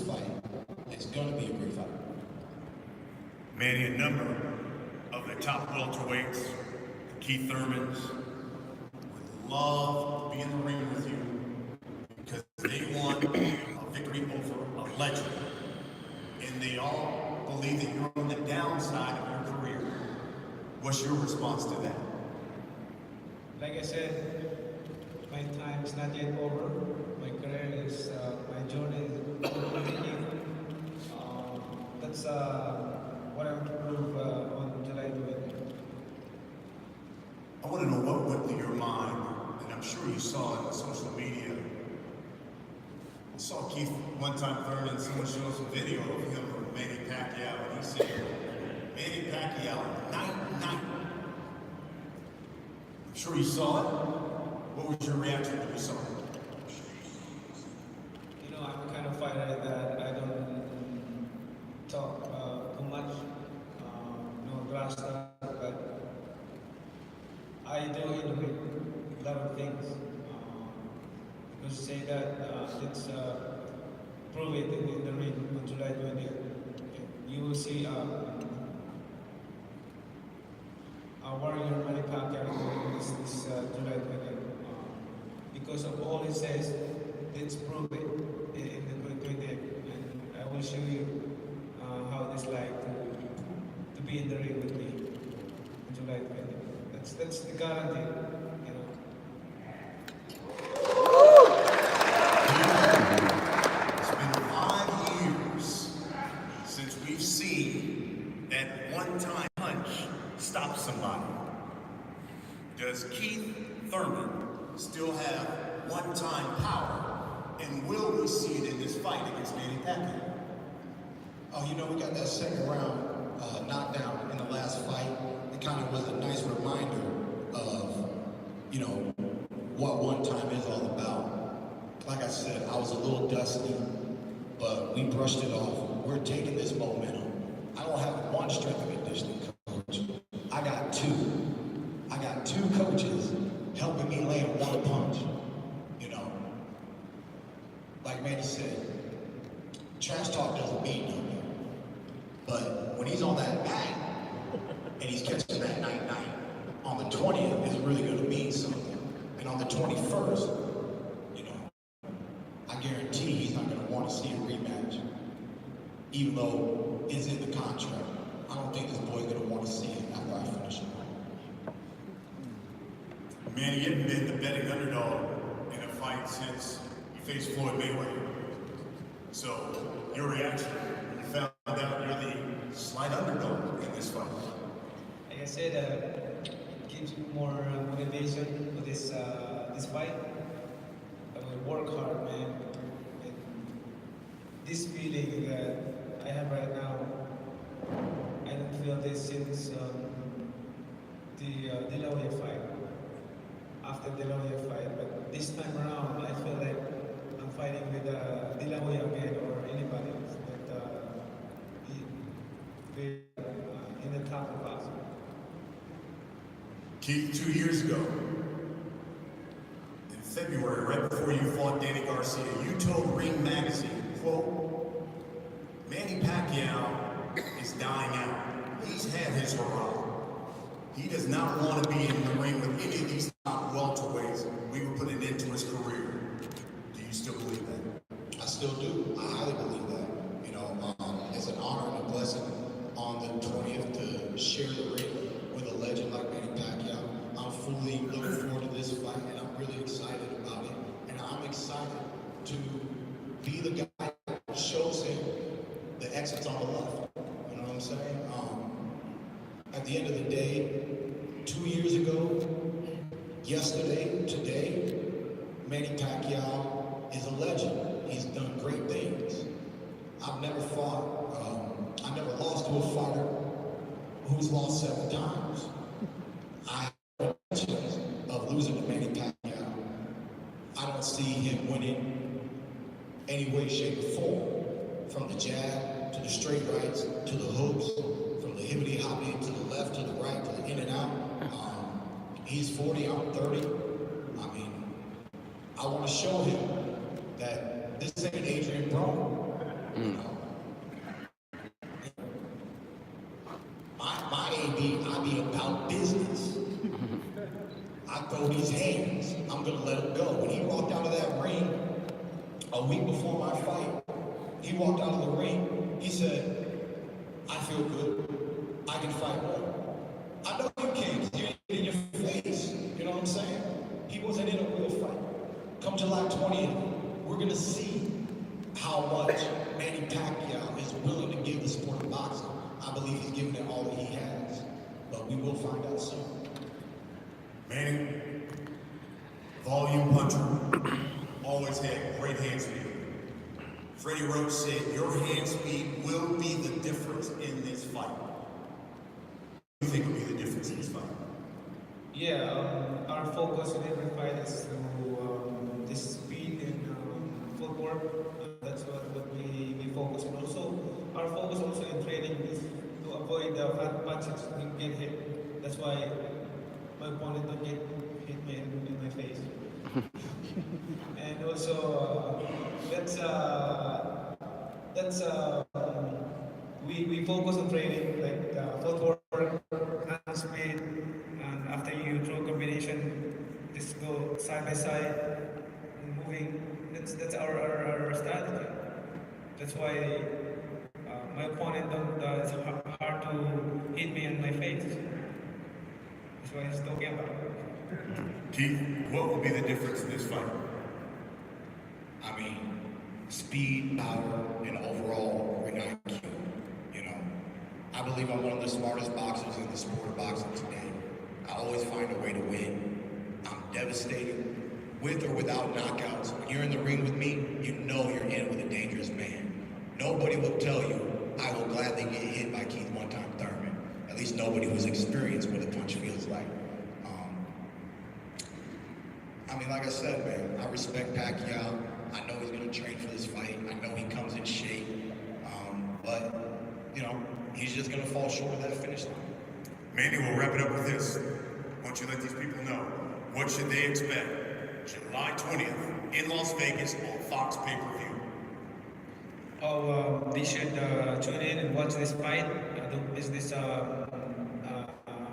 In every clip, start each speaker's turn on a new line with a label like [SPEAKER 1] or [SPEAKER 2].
[SPEAKER 1] fight. It's going to be a great fight.
[SPEAKER 2] Manny, a number of the top welterweights, Keith Thurmans, would love to be in the ring with you because they want a victory over a legend. And they all believe that you're on the downside of your career. What's your response to that?
[SPEAKER 3] Like I said, my time is not yet over. My career is, my journey is beginning. That's what I want to prove on July 20th.
[SPEAKER 2] I want to know what went through your mind, and I'm sure you saw it on social media. I saw Keith one time, Thurman, someone showed us a video of him with Manny Pacquiao, and he said, Manny Pacquiao, night. I'm sure you saw it. What was your reaction when you saw it?
[SPEAKER 3] You know, I'm the kind of fighter that I don't talk too much, no grass stuff, but I do innovate a lot of things. Because say that let's prove it in the ring on July 20th. You will see our warrior Manny Pacquiao this July 20th. Because of all it says, let's prove it in the 20th. And I will show you how it's like to be in the ring with me on July 20th. That's the guarantee, you know.
[SPEAKER 2] It's been 5 years since we've seen that one-time punch stop somebody. Does Keith Thurman still have one-time power? And will we see it in this fight against Manny Pacquiao?
[SPEAKER 1] Oh, you know, we got that second round knockdown in the last fight. It kind of was a nice reminder of, you know, what one time is all about. Like I said, I was a little dusty, but we brushed it off. We're taking this momentum. I don't have one strength and conditioning coach. I got two. I got two coaches helping me land one punch. You know, like Manny said, trash talk doesn't mean nothing. But when he's on that night, and he's catching that night, on the 20th is really going to mean something. And on the 21st, you know, I guarantee he's not going to want to see a rematch. Even though it's in the contract. I don't think this boy's going to want to see it after I finish him.
[SPEAKER 2] Manny, you haven't been the betting underdog in a fight since you faced Floyd Mayweather. So, your reaction when you found out you're the slight underdog in this fight?
[SPEAKER 3] Like I said, it gives you more motivation for this fight. I will work hard, man. And this feeling that I have right now, I don't feel this since the De La Hoya fight. After De La Hoya fight, but this time around, I feel like I'm fighting with De La Hoya again or anybody else that in the top of us.
[SPEAKER 2] Keith, 2 years ago, in February, right before you fought Danny Garcia, you told Ring Magazine, quote, Manny Pacquiao is dying out. He's had his hurrah. He does not want to be in the ring with any of these top welterweights. We were putting an end to his career. Do you still believe that?
[SPEAKER 1] I still do. I highly believe that. You know, it's an honor and a blessing on the 20th to share the ring with a legend like Manny Pacquiao. I'm fully looking forward to this fight, and I'm really excited about it. And I'm excited to be the guy that shows him the exits on the left. You know what I'm saying? At the end of the day, 2 years ago, yesterday, today, Manny Pacquiao is a legend. He's done great things. I've never I never lost to a fighter who's lost 7 times. I have intentions of losing to Manny Pacquiao. I don't see him winning any way, shape, or form. From the jab, to the straight rights, to the hooks, from the hibbity-hoppity, to the left, to the right, to the in and out. He's 40, I'm 30. I mean, I want to show him that this ain't Adrian Broner. You know? My AB, I be about business. I throw these hands. I'm gonna let him go. When he walked out of that ring a week before my fight, he walked out of the ring. He said, "I feel good. I can fight more." I know you can, 'cause you ain't in your face. You know what I'm saying? He wasn't in a real fight. Come July 20th, we're gonna see how much Manny Pacquiao is willing to give the sport of boxing. I believe he's giving it all that he has, but we will find out soon.
[SPEAKER 2] Manny, volume puncher, always had great hand speed. Freddie Roach said your hand speed will be the difference in this fight. What do you think will be the difference in this fight?
[SPEAKER 3] Yeah, our focus in every fight is to this speed and footwork. That's what we focus on. Also, our focus also in training is to avoid the fat punches and get hit. That's why my opponent don't get hit me in my face. And also, we focus on training like footwork, hand speed, and after you throw combination, just go side by side, and moving. That's our strategy. That's why my opponent don't. It's hard to hit me in my face. That's why he's talking about it.
[SPEAKER 2] Keith, what will be the difference in this fight?
[SPEAKER 1] I mean, speed, power, and overall ring IQ. You know, I believe I'm one of the smartest boxers in the sport of boxing today. I always find a way to win. I'm devastating, with or without knockouts. When you're in the ring with me, you know you're in with a dangerous man. Nobody will tell you I will gladly get hit by Keith one-time Thurman. At least nobody who's experienced what a punch feels like. I mean, like I said, man, I respect Pacquiao. I know he's going to train for this fight. I know he comes in shape. But, you know, he's just going to fall short of that finish line.
[SPEAKER 2] Manny, we'll wrap it up with this. Why don't you let these people know, what should they expect July 20th in Las Vegas on Fox pay-per-view?
[SPEAKER 3] They should tune in and watch this fight. Is this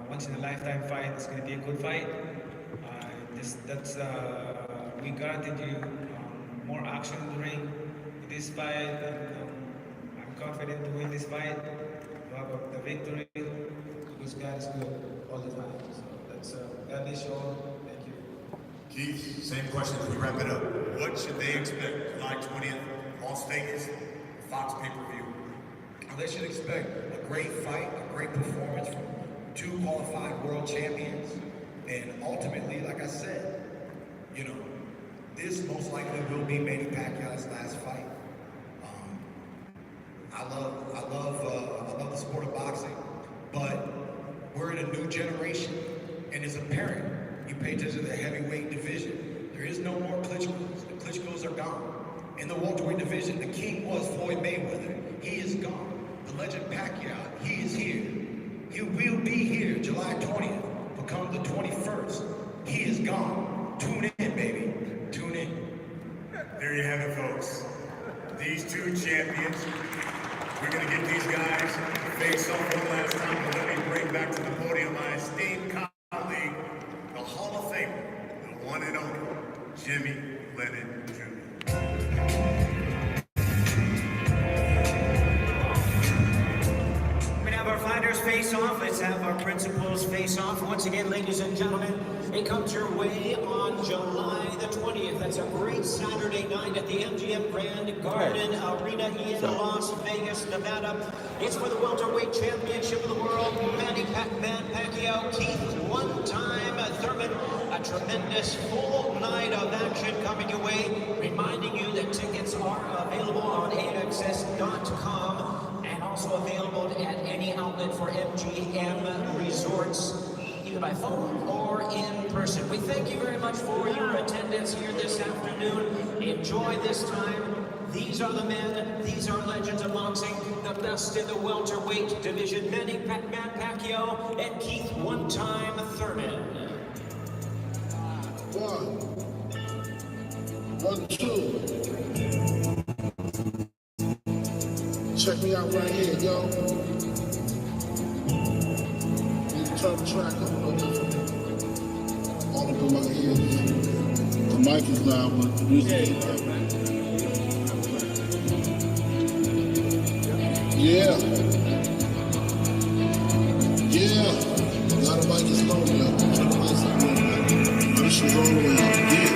[SPEAKER 3] once in a lifetime fight? It's going to be a good fight. We guaranteed you more action in the ring with this fight. And, I'm confident to win this fight, to have the victory, because God is good all the time. So that's God is shown. Thank you.
[SPEAKER 2] Keith, same question as we wrap it up. What should they expect July 20th, Las Vegas, Fox pay-per-view?
[SPEAKER 1] They should expect a great fight, a great performance from two qualified world champions. And ultimately, like I said, you know, this most likely will be Manny Pacquiao's last fight. I love the sport of boxing, but we're in a new generation, and it's apparent. You pay attention to the heavyweight division. There is no more Klitschko's. The Klitschko's are gone. In the welterweight division, the king was Floyd Mayweather. He is gone. The legend Pacquiao, he is here. He will be here July 20th. Come the 21st, he is gone. Tune in, baby. Tune in.
[SPEAKER 2] There you have it, folks. These two champions. We're going to get these guys face off one last time, but let me bring back to the podium my esteemed colleague, the Hall of Famer, the one and only Jimmy Lennon Jr.
[SPEAKER 4] Fighters face off. Let's have our principals face off. Once again, ladies and gentlemen, it comes your way on July the 20th. That's a great Saturday night at the MGM Grand Garden Arena in Las Vegas, Nevada. It's for the welterweight championship of the world. Manny Pacquiao, Keith one-time Thurman. A tremendous full night of action coming your way. Reminding you that tickets are available on AXS.com. Also available at any outlet for MGM Resorts, either by phone or in person. We thank you very much for your attendance here this afternoon. Enjoy this time. These are the men, these are legends of boxing, the best in the welterweight division, Manny Pacquiao and Keith one-time Thurman.
[SPEAKER 5] 1, 2. Check me out right here, yo. Turn the track up a little bit for me. All up in my ears. The mic is loud, but the music is loud. Yeah. Yeah. Now the mic is low, yo. Turn the mic up a little bit. This is all the way up. Yeah.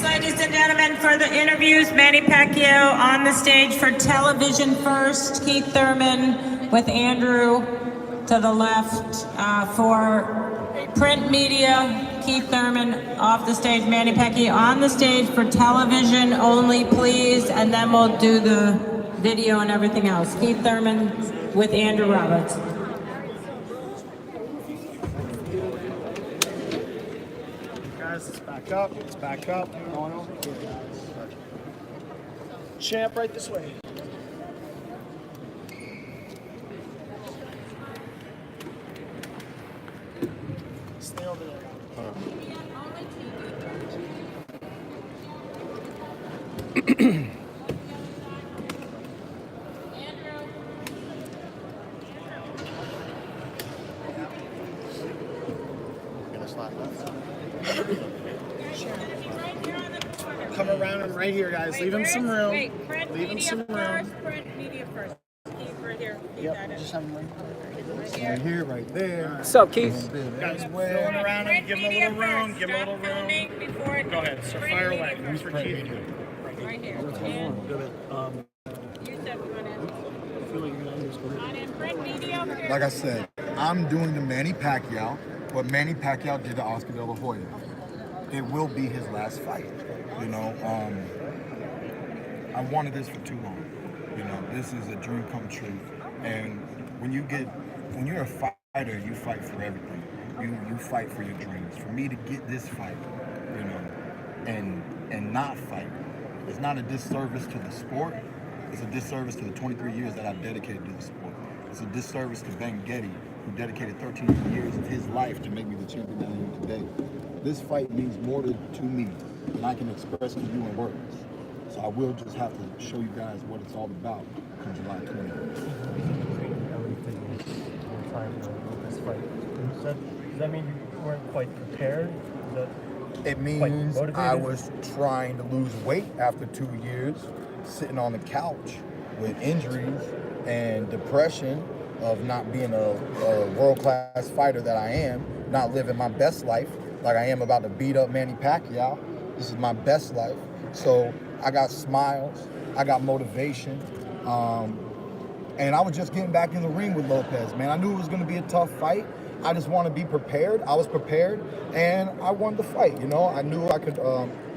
[SPEAKER 6] Ladies and gentlemen, for the interviews, Manny Pacquiao on the stage for television first, Keith Thurman with Andrew to the left. For print media, Keith Thurman off the stage, Manny Pacquiao on the stage for television only, please, and then we'll do the video and everything else. Keith Thurman with Andrew Roberts.
[SPEAKER 7] It's back up, it's back up. Going over here, guys. Champ, right this way. Stay over there. Come around and right here, guys. Leave him some room. Leave him some room.
[SPEAKER 6] Print media first. Keith, right here.
[SPEAKER 7] Yep, just have him right here, right there.
[SPEAKER 3] What's up, Keith?
[SPEAKER 7] Guys, going around and give him a little room. Give him a little room. Go ahead, so fire away. Who's for Keith?
[SPEAKER 6] Right here. You said we want to print media over here.
[SPEAKER 8] Like I said, I'm doing the Manny Pacquiao, what Manny Pacquiao did to Oscar De La Hoya. It will be his last fight. You know, I wanted this for too long. You know, this is a dream come true. And when you're a fighter, you fight for everything. You fight for your dreams. For me to get this fight, you know, and not fight, it's not a disservice to the sport. It's a disservice to the 23 years that I've dedicated to the sport. It's a disservice to Ben Getty, who dedicated 13 years of his life to make me the champion that I am today. This fight means more to me than I can express to you in words. So I will just have to show you guys what it's all about come July 20th.
[SPEAKER 7] Does that mean you weren't quite prepared?
[SPEAKER 8] It means I was trying to lose weight after 2 years, sitting on the couch with injuries and depression of not being a world-class fighter that I am, not living my best life like I am about to beat up Manny Pacquiao. This is my best life. So I got smiles, I got motivation, and I was just getting back in the ring with Lopez, man. I knew it was gonna be a tough fight. I just want to be prepared. I was prepared, and I won the fight. You know, I knew I could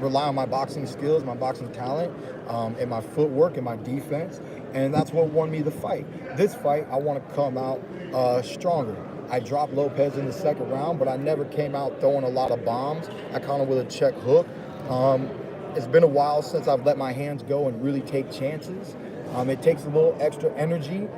[SPEAKER 8] rely on my boxing skills, my boxing talent, and my footwork and my defense, and that's what won me the fight. This fight, I want to come out stronger. I dropped Lopez in the second round, but I never came out throwing a lot of bombs. I caught him with a check hook. It's been a while since I've let my hands go and really take chances. It takes a little extra energy.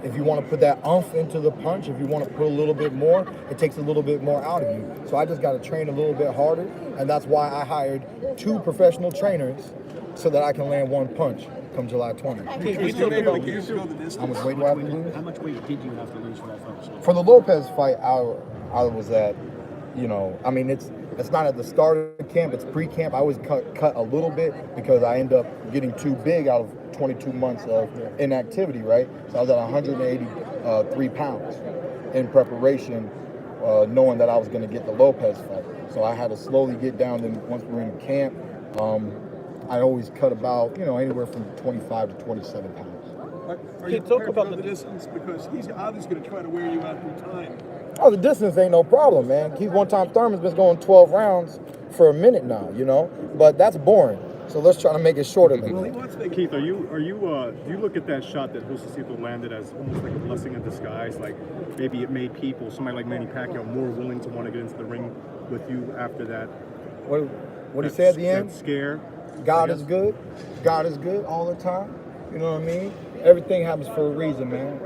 [SPEAKER 8] If you want to put that oomph into the punch, if you want to put a little bit more, it takes a little bit more out of you. So I just got to train a little bit harder, and that's why I hired 2 professional trainers so that I can land one punch come July 20th.
[SPEAKER 7] How
[SPEAKER 8] much weight do I have to lose?
[SPEAKER 7] How much weight did you have to lose for that fight?
[SPEAKER 8] For the Lopez fight, I was at, you know, I mean, it's not at the start of the camp, it's pre-camp. I always cut a little bit because I end up getting too big out of 22 months of inactivity, right? So I was at 183 pounds in preparation, knowing that I was going to get the Lopez fight. So I had to slowly get down. Then once we were in camp, I always cut about, you know, anywhere from 25 to 27 pounds.
[SPEAKER 9] Are you talking about the distance? Because he's obviously going to try to wear you out through time.
[SPEAKER 8] Oh, the distance ain't no problem, man. Keith one-time Thurman's been going 12 rounds for a minute now, you know? But that's boring. So let's try to make it shorter than
[SPEAKER 9] Well,
[SPEAKER 8] that.
[SPEAKER 9] let's make Keith, do you look at that shot that Josecito landed as almost like a blessing in disguise? Like maybe it made somebody like Manny Pacquiao, more willing to want to get into the ring with you after that?
[SPEAKER 8] What he said at the end?
[SPEAKER 9] That scare.
[SPEAKER 8] God is good. God is good all the time. You know what I mean? Everything happens for a reason, man.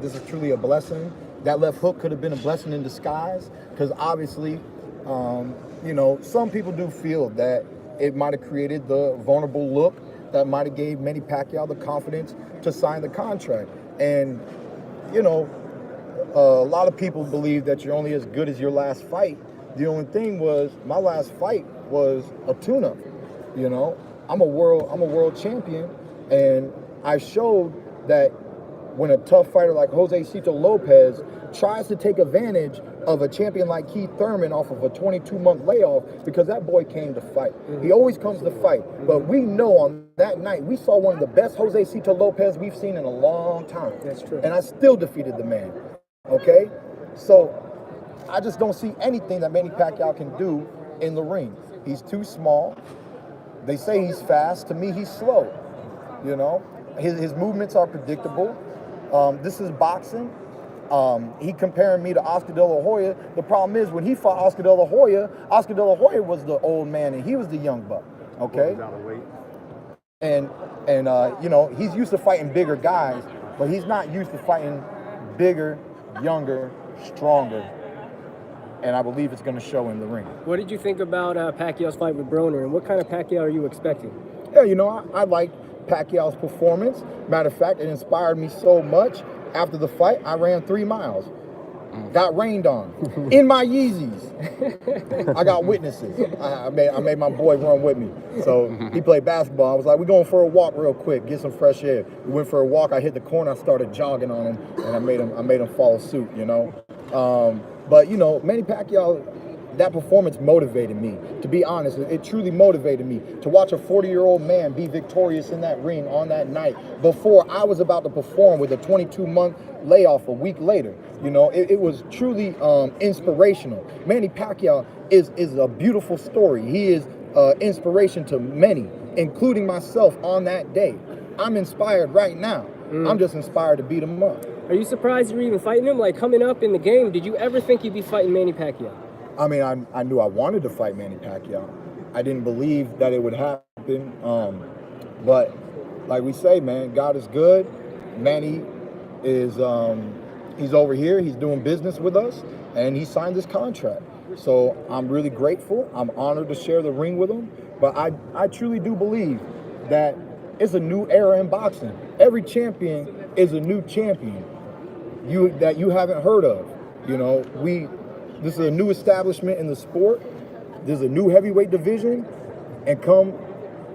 [SPEAKER 8] This is truly a blessing. That left hook could have been a blessing in disguise, because obviously, you know, some people do feel that it might have created the vulnerable look that might have gave Manny Pacquiao the confidence to sign the contract. And, you know, a lot of people believe that you're only as good as your last fight. The only thing was, my last fight was a tune-up. You know, I'm a world champion, and I showed that when a tough fighter like Josecito Lopez tries to take advantage of a champion like Keith Thurman off of a 22-month layoff, because that boy came to fight. He always comes to fight. But we know on that night, we saw one of the best Josecito Lopez we've seen in a long time.
[SPEAKER 10] That's true.
[SPEAKER 8] And I still defeated the man, okay? So I just don't see anything that Manny Pacquiao can do in the ring. He's too small. They say he's fast. To me, he's slow. You know, his movements are predictable. This is boxing. He comparing me to Oscar De La Hoya. The problem is, when he fought Oscar De La Hoya was the old man and he was the young buck. Okay. And you know, he's used to fighting bigger guys, but he's not used to fighting bigger, younger, stronger. And I believe it's going to show in the ring.
[SPEAKER 10] What did you think about Pacquiao's fight with Broner, and what kind of Pacquiao are you expecting?
[SPEAKER 8] Yeah, you know, I like Pacquiao's performance. Matter of fact, it inspired me so much. After the fight, I ran 3 miles. Got rained on. In my Yeezys. I got witnesses. I made my boy run with me. So he played basketball. I was like, we're going for a walk real quick, get some fresh air. We went for a walk. I hit the corner. I started jogging on him, and I made him follow suit, you know. But, you know, Manny Pacquiao, that performance motivated me. To be honest, it truly motivated me to watch a 40-year-old man be victorious in that ring on that night before I was about to perform with a 22-month layoff a week later. You know, it was truly inspirational. Manny Pacquiao is a beautiful story. He is inspiration to many, including myself on that day. I'm inspired right now. I'm just inspired to beat him up.
[SPEAKER 10] Are you surprised you're even fighting him? Like, coming up in the game, did you ever think you'd be fighting Manny Pacquiao?
[SPEAKER 8] I mean, I knew I wanted to fight Manny Pacquiao. I didn't believe that it would happen. But like we say, man, God is good. Manny is, he's over here. He's doing business with us, and he signed this contract. So I'm really grateful. I'm honored to share the ring with him. But I truly do believe that it's a new era in boxing. Every champion is a new champion that you haven't heard of. You know, this is a new establishment in the sport. There's a new heavyweight division, and come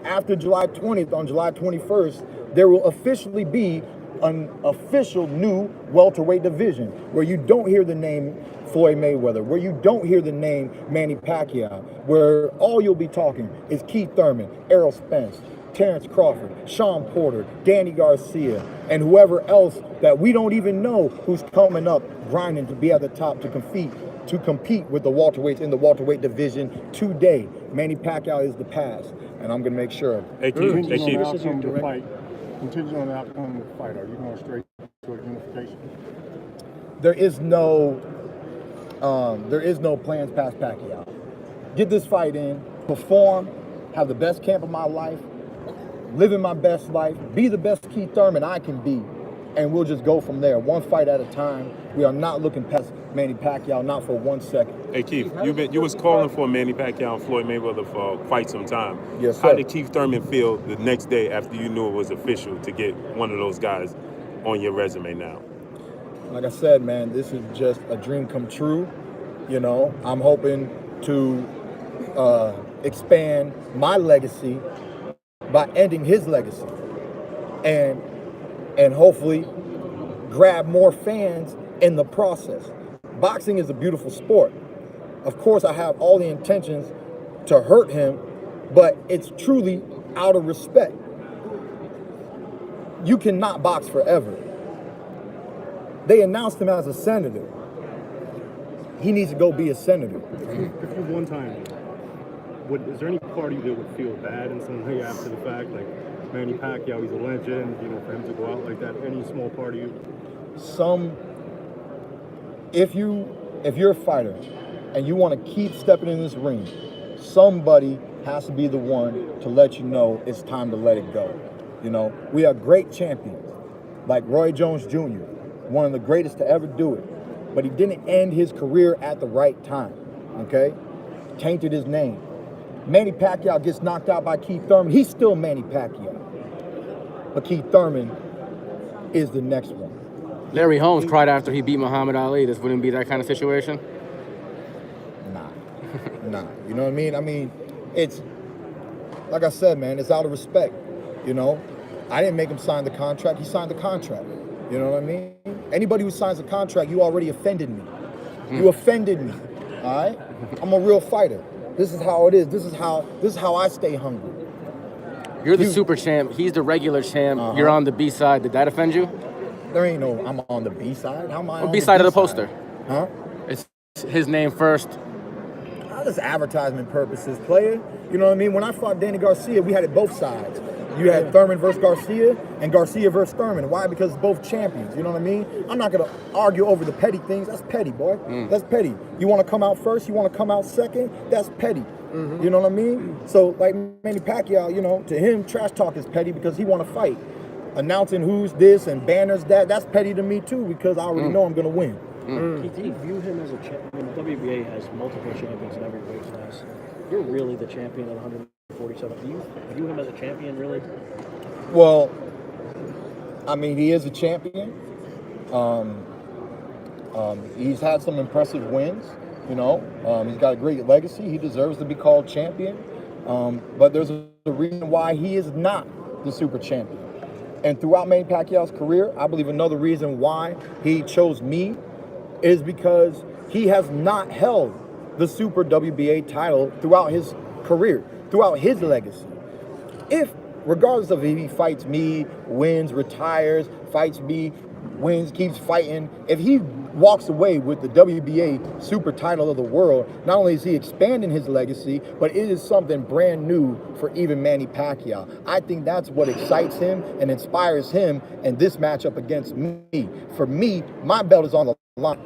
[SPEAKER 8] after July 20th, on July 21st, there will officially be an official new welterweight division where you don't hear the name Floyd Mayweather, where you don't hear the name Manny Pacquiao, where all you'll be talking is Keith Thurman, Errol Spence, Terrence Crawford, Sean Porter, Danny Garcia, and whoever else that we don't even know who's coming up grinding to be at the top to compete with the welterweights in the welterweight division today. Manny Pacquiao is the past, and I'm going to make sure of it.
[SPEAKER 9] Contingent on the outcome of the fight, are you going straight to a unification?
[SPEAKER 8] There is no plans past Pacquiao. Get this fight in, perform, have the best camp of my life, living my best life, be the best Keith Thurman I can be, and we'll just go from there, one fight at a time. We are not looking past Manny Pacquiao, not for 1 second.
[SPEAKER 11] Hey Keith, you was calling for Manny Pacquiao and Floyd Mayweather for quite some time.
[SPEAKER 8] Yes, sir.
[SPEAKER 11] How did Keith Thurman feel the next day after you knew it was official to get one of those guys on your resume now?
[SPEAKER 8] Like I said, man, this is just a dream come true. You know, I'm hoping to expand my legacy by ending his legacy, and hopefully grab more fans in the process. Boxing is a beautiful sport. Of course, I have all the intentions to hurt him, but it's truly out of respect. You cannot box forever. They announced him as a senator. He needs to go be a senator.
[SPEAKER 9] If you one time, is there any part of you that would feel bad in some way after the fact? Like Manny Pacquiao, he's a legend, you know, for him to go out like that. Any small part of you?
[SPEAKER 8] If you're a fighter and you want to keep stepping in this ring, somebody has to be the one to let you know it's time to let it go. You know, we have great champions like Roy Jones Jr., one of the greatest to ever do it, but he didn't end his career at the right time, okay? Tainted his name. Manny Pacquiao gets knocked out by Keith Thurman. He's still Manny Pacquiao, but Keith Thurman is the next one.
[SPEAKER 10] Larry Holmes cried after he beat Muhammad Ali. This wouldn't be that kind of situation?
[SPEAKER 8] Nah. You know what I mean? I mean, it's, like I said, man, it's out of respect, you know? I didn't make him sign the contract. He signed the contract. You know what I mean? Anybody who signs a contract, you already offended me. You offended me, all right? I'm a real fighter. This is how it is. This is how I stay hungry.
[SPEAKER 10] You're the super champ. He's the regular champ. You're on the B side. Did that offend you?
[SPEAKER 8] There ain't no, I'm on the B side. How am I on
[SPEAKER 10] B side of the poster?
[SPEAKER 8] Huh?
[SPEAKER 10] It's his name first.
[SPEAKER 8] Just advertisement purposes, player. You know what I mean? When I fought Danny Garcia, we had it both sides. You had Thurman versus Garcia and Garcia versus Thurman. Why? Because both champions. You know what I mean? I'm not going to argue over the petty things. That's petty, boy. That's petty. You want to come out first? You want to come out second? That's petty. You know what I mean? So, like Manny Pacquiao, you know, to him, trash talk is petty because he want to fight. Announcing who's this and banners that, that's petty to me too because I already know I'm going to win.
[SPEAKER 12] Do you view him as a champion? The WBA has multiple champions in every weight class. You're really the champion at 147. Do you view him as a champion, really?
[SPEAKER 8] Well, I mean, he is a champion. He's had some impressive wins, you know. He's got a great legacy. He deserves to be called champion. But there's a reason why he is not the super champion. And throughout Manny Pacquiao's career, I believe another reason why he chose me is because he has not held the Super WBA title throughout his career, throughout his legacy. If, regardless of if he fights me, wins, retires, fights me, wins, keeps fighting, if he walks away with the WBA Super title of the world, not only is he expanding his legacy, but it is something brand new for even Manny Pacquiao. I think that's what excites him and inspires him in this matchup against me. For me, my belt is on the line.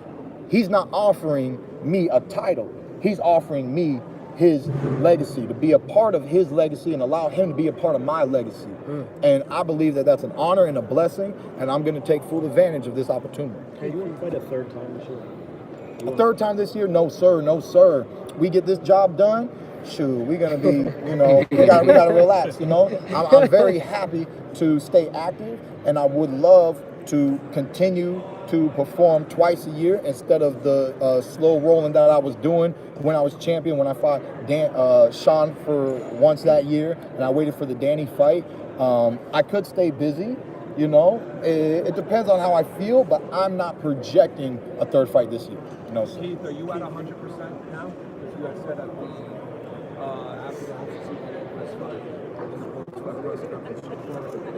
[SPEAKER 8] He's not offering me a title. He's offering me his legacy, to be a part of his legacy and allow him to be a part of my legacy. And I believe that that's an honor and a blessing, and I'm going to take full advantage of this opportunity.
[SPEAKER 12] Hey, you want to fight a third time this year?
[SPEAKER 8] A third time this year? No, sir. No, sir. We get this job done, shoot, we're going to be, you know, we got to relax, you know. I'm very happy to stay active, and I would love to continue to perform twice a year instead of the slow rolling that I was doing when I was champion, when I fought Sean for once that year, and I waited for the Danny fight. I could stay busy, you know. It depends on how I feel, but I'm not projecting a third fight this year. No, sir.
[SPEAKER 13] Keith, are you at 100% now? If you had said at the after the press fight,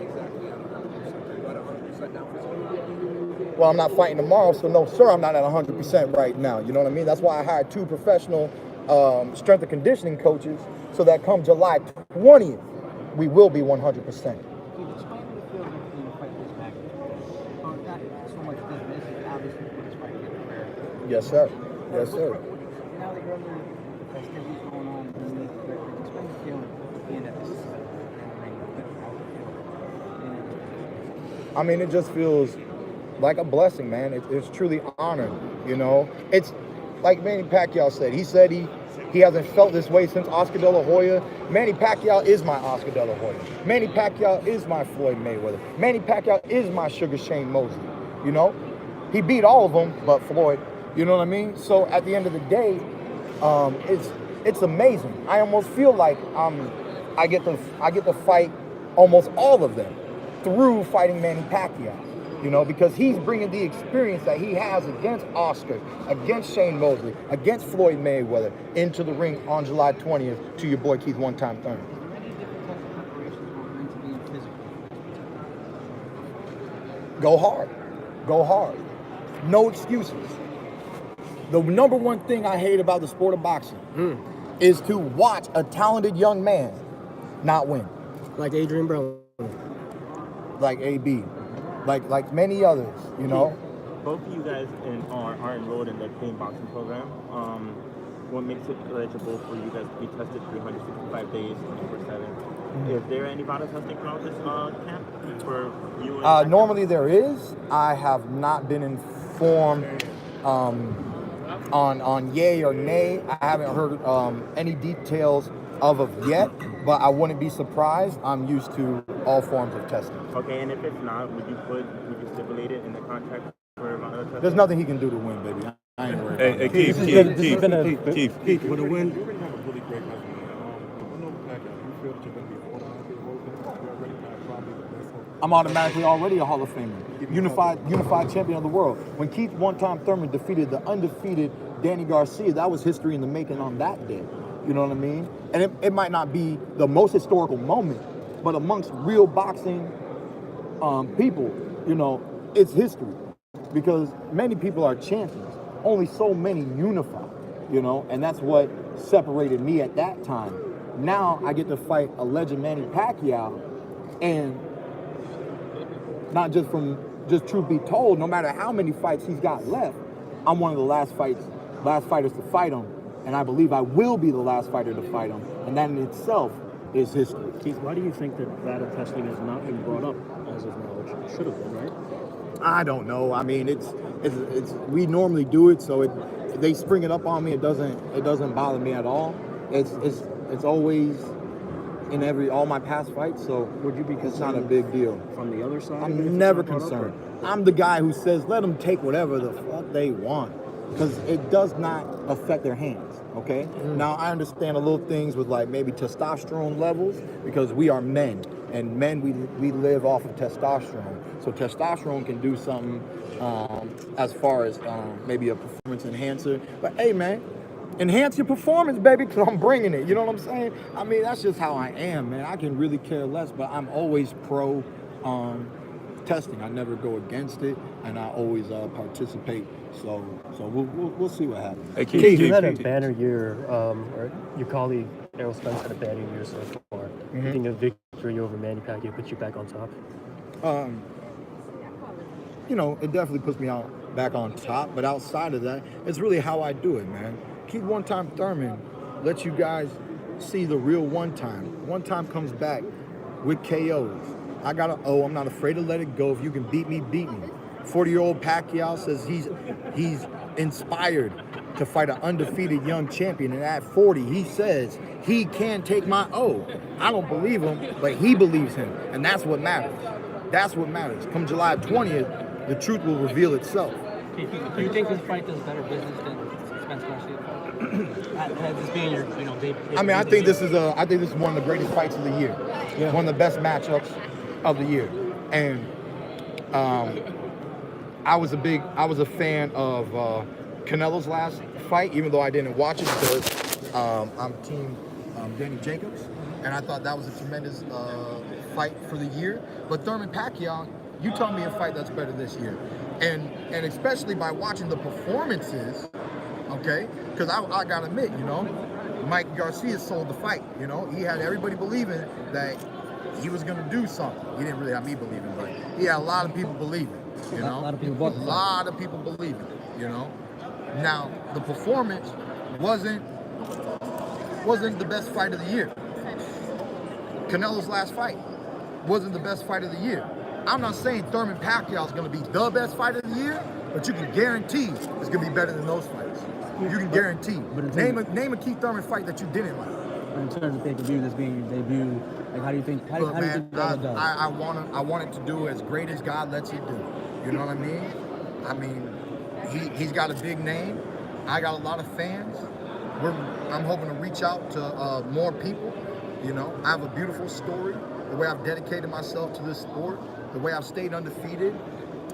[SPEAKER 13] exactly at 100%. Are you at 100% now?
[SPEAKER 8] Well, I'm not fighting tomorrow, so no, sir, I'm not at 100% right now. You know what I mean? That's why I hired 2 professional strength and conditioning coaches so that come July 20th, we will be 100%. Yes, sir. Yes, sir.
[SPEAKER 13] Now that you're under the festivities going on, explain the feeling being at this
[SPEAKER 8] I mean, it just feels like a blessing, man. It's truly honored, you know. It's like Manny Pacquiao said he hasn't felt this way since Oscar De La Hoya. Manny Pacquiao is my Oscar De La Hoya. Manny Pacquiao is my Floyd Mayweather. Manny Pacquiao is my Sugar Shane Mosley, you know. He beat all of them but Floyd, you know what I mean? So at the end of the day, it's amazing. I almost feel like I get to fight almost all of them through fighting Manny Pacquiao, you know, because he's bringing the experience that he has against Oscar, against Shane Mosley, against Floyd Mayweather into the ring on July 20th to your boy Keith one-time Thurman. Go hard. Go hard. No excuses. The number one thing I hate about the sport of boxing is to watch a talented young man not win.
[SPEAKER 10] Like Adrian Brown.
[SPEAKER 8] Like AB. Like many others, you know?
[SPEAKER 14] Both of you guys are enrolled in the clean boxing program. What makes it eligible for you guys to be tested 365 days, 24/7? Is there any vital testing throughout this camp for you?
[SPEAKER 8] Normally there is. I have not been informed on yay or nay. I haven't heard any details of yet, but I wouldn't be surprised. I'm used to all forms of testing.
[SPEAKER 14] Okay, and if it's not, would you stipulate it in the contract for vital testing?
[SPEAKER 8] There's nothing he can do to win, baby. I ain't worried about that.
[SPEAKER 11] Keith,
[SPEAKER 10] for the win.
[SPEAKER 8] I'm automatically already a Hall of Famer. Unified champion of the world. When Keith one-time Thurman defeated the undefeated Danny Garcia, that was history in the making on that day. You know what I mean? And it might not be the most historical moment, but amongst real boxing people, you know, it's history. Because many people are champions. Only so many unify, you know? And that's what separated me at that time. Now I get to fight a legend, Manny Pacquiao, and not just truth be told, no matter how many fights he's got left, I'm one of the last fighters to fight him. And I believe I will be the last fighter to fight him. And that in itself is history.
[SPEAKER 12] Keith, why do you think that vital testing has not been brought up as of now? It should have been, right?
[SPEAKER 8] I don't know. I mean, it's we normally do it, so they spring it up on me. It doesn't bother me at all. It's always in all my past fights, so
[SPEAKER 12] would you be
[SPEAKER 8] it's not a big deal.
[SPEAKER 12] From the other side?
[SPEAKER 8] I'm never concerned. I'm the guy who says let them take whatever the fuck they want, because it does not affect their hands, okay? Now, I understand a little things with like maybe testosterone levels, because we are men, and men, we live off of testosterone. So testosterone can do something as far as maybe a performance enhancer. But hey, man, enhance your performance, baby, because I'm bringing it. You know what I'm saying? I mean, that's just how I am, man. I can really care less, but I'm always pro testing. I never go against it, and I always participate. So we'll see what happens.
[SPEAKER 12] Hey, Keith, you had a banner year, or your colleague Errol Spence had a banner year so far. You think a victory over Manny Pacquiao puts you back on top?
[SPEAKER 8] You know, it definitely puts me back on top, but outside of that, it's really how I do it, man. Keep one-time Thurman, let you guys see the real one-time. One-time comes back with KOs. I got an O. I'm not afraid to let it go. If you can beat me, beat me. 40-year-old Pacquiao says he's inspired to fight an undefeated young champion, and at 40, he says he can take my O. I don't believe him, but he believes him, and that's what matters. That's what matters. Come July 20th, the truth will reveal itself.
[SPEAKER 13] Do you think this fight does better business than Spence Garcia? This being your, debut.
[SPEAKER 8] I mean, I think this is one of the greatest fights of the year. Yeah. One of the best matchups of the year. And I was a fan of Canelo's last fight, even though I didn't watch it because I'm team Danny Jacobs, and I thought that was a tremendous fight for the year. But Thurman Pacquiao, you tell me a fight that's better this year, and especially by watching the performances, okay? Because I gotta admit, Mike Garcia sold the fight. He had everybody believing that he was gonna do something. He didn't really have me believing, but he had a lot of people believing. A lot of people believe it, Now, the performance wasn't the best fight of the year. Canelo's last fight wasn't the best fight of the year. I'm not saying Thurman Pacquiao is going to be the best fight of the year, but you can guarantee it's going to be better than those fights. You can guarantee. Name a Keith Thurman fight that you didn't like.
[SPEAKER 13] In terms of pay-per-view, this being your debut, how do you think? How do you think that does?
[SPEAKER 8] I want it to do as great as God lets it do. You know what I mean? I mean, he's got a big name. I got a lot of fans. I'm hoping to reach out to more people. I have a beautiful story. The way I've dedicated myself to this sport, the way I've stayed undefeated,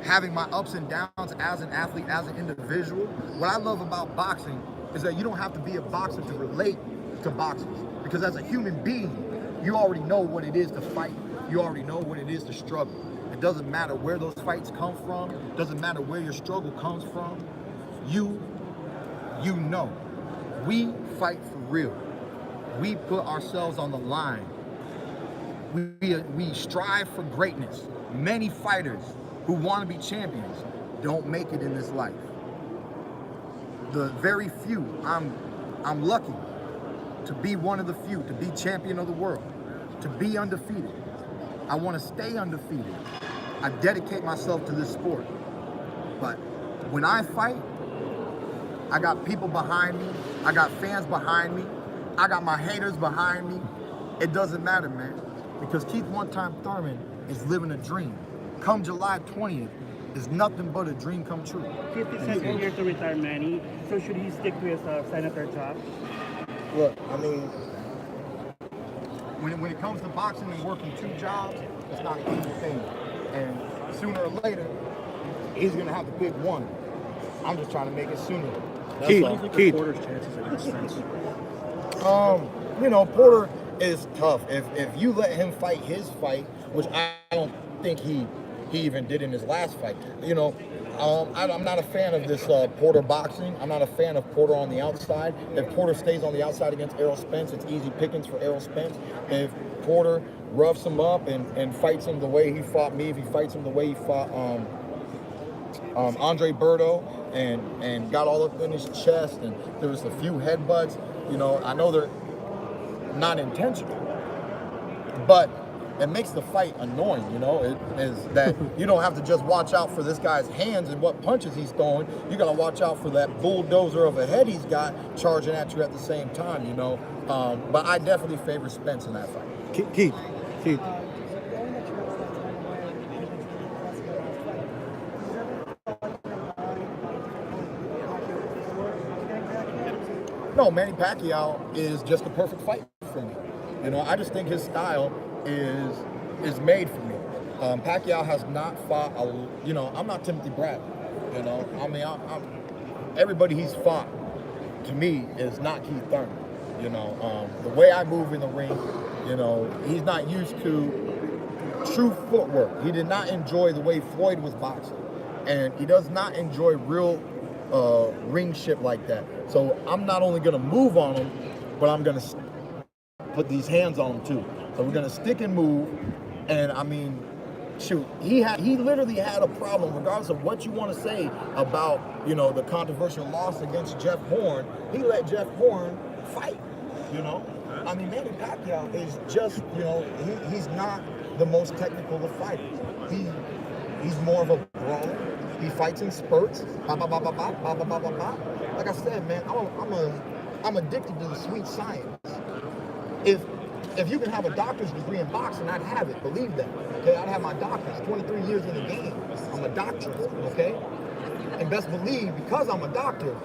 [SPEAKER 8] having my ups and downs as an athlete, as an individual. What I love about boxing is that you don't have to be a boxer to relate to boxers, because as a human being, you already know what it is to fight. You already know what it is to struggle. It doesn't matter where those fights come from. It doesn't matter where your struggle comes from. You know. We fight for real. we put ourselves on the line. We strive for greatness. Many fighters who want to be champions don't make it in this life. The very few, I'm lucky to be one of the few, to be champion of the world, to be undefeated. I want to stay undefeated. I dedicate myself to this sport. But when I fight, I got people behind me. I got fans behind me. I got my haters behind me. It doesn't matter, man. Because Keith One-Time Thurman is living a dream. Come July 20th is nothing but a dream come true.
[SPEAKER 7] 52nd year to retire Manny, so should he stick to his senator job?
[SPEAKER 8] Look, I mean, when it comes to boxing and working 2 jobs, it's not an easy thing. And sooner or later, he's gonna have to pick one. I'm just trying to make it sooner.
[SPEAKER 9] Keith.
[SPEAKER 12] Porter's chances against Spence?
[SPEAKER 8] You know, Porter is tough. If you let him fight his fight, which I don't think he even did in his last fight, you know, I'm not a fan of this Porter boxing. I'm not a fan of Porter on the outside. If Porter stays on the outside against Errol Spence, it's easy pickings for Errol Spence. If Porter roughs him up and fights him the way he fought me, if he fights him the way he fought Andre Berto and got all up in his chest, and there was a few headbutts, you know, I know they're not intentional, but it makes the fight annoying, you know. It is that you don't have to just watch out for this guy's hands and what punches he's throwing. You got to watch out for that bulldozer of a head he's got charging at you at the same time, you know. But I definitely favor Spence in that fight.
[SPEAKER 9] Keith.
[SPEAKER 8] No, Manny Pacquiao is just the perfect fight for me. You know, I just think his style is made for me. Pacquiao has not fought, you know, I'm not Timothy Bradley, you know. I mean, everybody he's fought, to me, is not Keith Thurman. You know, the way I move in the ring, you know, he's not used to true footwork. He did not enjoy the way Floyd was boxing. And he does not enjoy real ring shit like that. So I'm not only gonna move on him, but I'm gonna put these hands on him too. So we're gonna stick and move. And I mean, shoot, he literally had a problem, regardless of what you want to say about, you know, the controversial loss against Jeff Horn. He let Jeff Horn fight, you know. I mean, Manny Pacquiao is just, you know, he's not the most technical of fighters. He's more of a brawler. He fights in spurts. Ba ba ba ba ba ba ba ba ba ba. Like I said, man, I'm addicted to the sweet science. If you can have a doctor's degree in boxing, I'd have it. Believe that. Okay, I'd have my doctor's. 23 years in the game. I'm a doctor. Okay, and best believe, because I'm a doctor,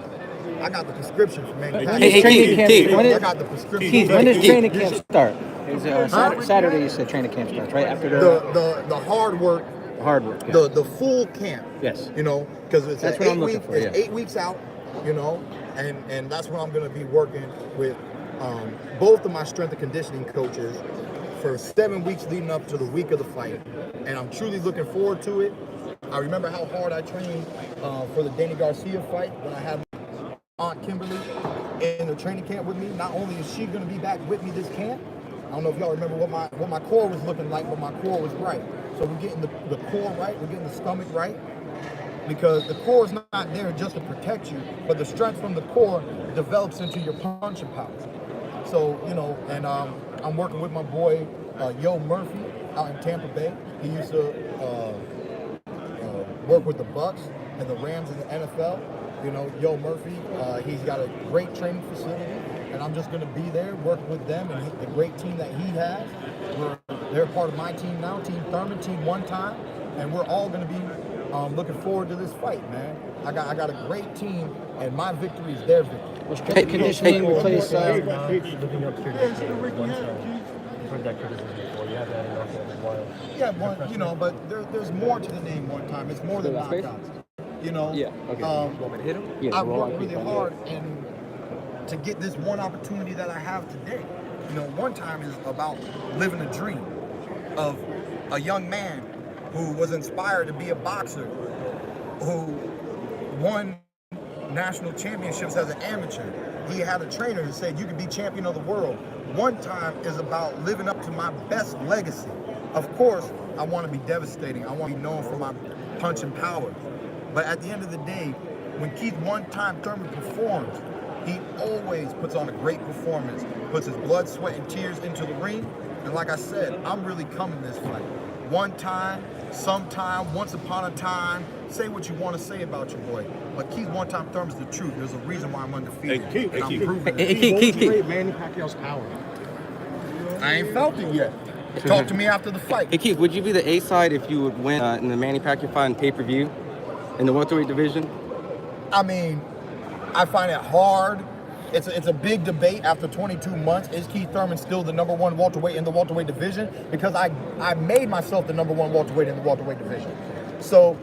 [SPEAKER 8] I got the prescription for Manny Pacquiao.
[SPEAKER 10] Keith,
[SPEAKER 8] I got the prescription.
[SPEAKER 10] Keith, when does training camp start? Saturday, you said training camp starts, right? After
[SPEAKER 8] the hard work.
[SPEAKER 10] Hard work. Yeah.
[SPEAKER 8] The full camp.
[SPEAKER 10] Yes.
[SPEAKER 8] You know, because it's
[SPEAKER 10] that's what I'm looking for.
[SPEAKER 8] It's 8 weeks out. You know, and that's when I'm going to be working with both of my strength and conditioning coaches for 7 weeks leading up to the week of the fight, and I'm truly looking forward to it. I remember how hard I trained for the Danny Garcia fight when I had my Aunt Kimberly in the training camp with me. Not only is she going to be back with me this camp, I don't know if y'all remember what my core was looking like, but my core was right. So we're getting the core right, we're getting the stomach right, because the core is not there just to protect you, but the strength from the core develops into your punching power. So, you know, and I'm working with my boy, Yo Murphy, out in Tampa Bay. He used to work with the Bucks and the Rams in the NFL. You know, Yo Murphy, he's got a great training facility, and I'm just going to be there working with them and the great team that he has. They're part of my team now, Team Thurman, Team One Time, and we're all going to be looking forward to this fight, man. I got a great team, and my victory is their victory.
[SPEAKER 10] Well, strength conditioning replace.
[SPEAKER 12] Living up to your one time. You've heard that criticism before. You have that in your while.
[SPEAKER 8] Yeah, one, you know, but there's more to the name One Time. It's more than knockouts. You know,
[SPEAKER 10] Yeah. Okay.
[SPEAKER 12] Want me to hit him?
[SPEAKER 10] Yeah,
[SPEAKER 8] I've
[SPEAKER 10] roll
[SPEAKER 8] worked
[SPEAKER 10] out,
[SPEAKER 8] really
[SPEAKER 10] keep on
[SPEAKER 8] hard and to get this one opportunity that I have today. You know, One Time is about living a dream of a young man who was inspired to be a boxer, who won national championships as an amateur. He had a trainer who said you could be champion of the world. One time is about living up to my best legacy. Of course, I want to be devastating. I want to be known for my punching power. But at the end of the day, when Keith one-time Thurman performs, he always puts on a great performance, puts his blood, sweat, and tears into the ring. And like I said, I'm really coming this fight. One time, sometime, once upon a time, say what you want to say about your boy. But Keith one-time Thurman's the truth. There's a reason why I'm undefeated.
[SPEAKER 11] Hey, Keith,
[SPEAKER 8] and I'm
[SPEAKER 11] Keith.
[SPEAKER 8] proving
[SPEAKER 10] Hey,
[SPEAKER 8] it.
[SPEAKER 10] Keith.
[SPEAKER 9] Rate Manny Pacquiao's power.
[SPEAKER 8] I ain't felt it yet. Talk to me after the fight.
[SPEAKER 10] Hey Keith, would you be the A side if you would win in the Manny Pacquiao fight in pay-per-view in the welterweight division?
[SPEAKER 8] I mean, I find it hard. It's a big debate after 22 months. Is Keith Thurman still the #1 welterweight in the welterweight division? Because I made myself the #1 welterweight in the welterweight division. So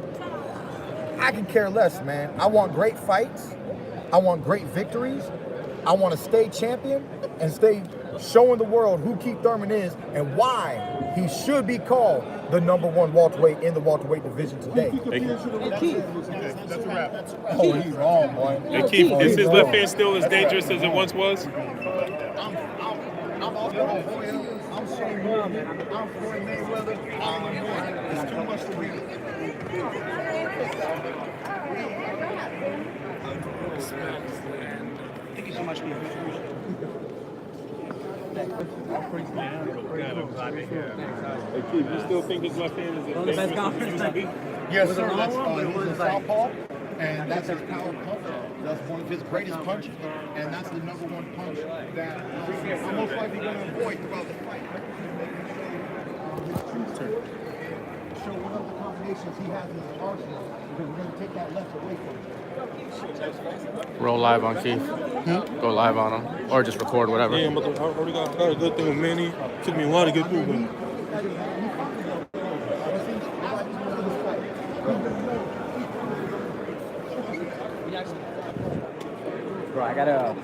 [SPEAKER 8] I can care less, man. I want great fights. I want great victories. I want to stay champion and stay showing the world who Keith Thurman is and why he should be called the #1 welterweight in the welterweight division today.
[SPEAKER 9] Hey, Keith. That's a wrap.
[SPEAKER 8] Oh, he's wrong, boy.
[SPEAKER 11] Hey, Keith,
[SPEAKER 8] Oh,
[SPEAKER 11] is
[SPEAKER 8] he's
[SPEAKER 11] his
[SPEAKER 8] wrong.
[SPEAKER 11] left hand still as dangerous as it once was?
[SPEAKER 8] I'm off the whole field. I'm Shane Morgan. I'm Floyd Mayweather. It's too much to read.
[SPEAKER 12] Thank you so much for your information.
[SPEAKER 11] Hey, Keith, you still think his left hand is as dangerous as it used to be?
[SPEAKER 8] Yes, sir. That's he's a southpaw, and that's his power punch. That's one of his greatest punches, and that's the #1 punch that I'm most likely going to avoid throughout the fight. Show what other combinations he has in his arsenal, because we're going to take that left away from him.
[SPEAKER 15] Roll live on Keith. Go live on him, or just record whatever.
[SPEAKER 11] Yeah, but I already got a good thing with Manny. Took me a while to get through, but
[SPEAKER 10] Bro, I gotta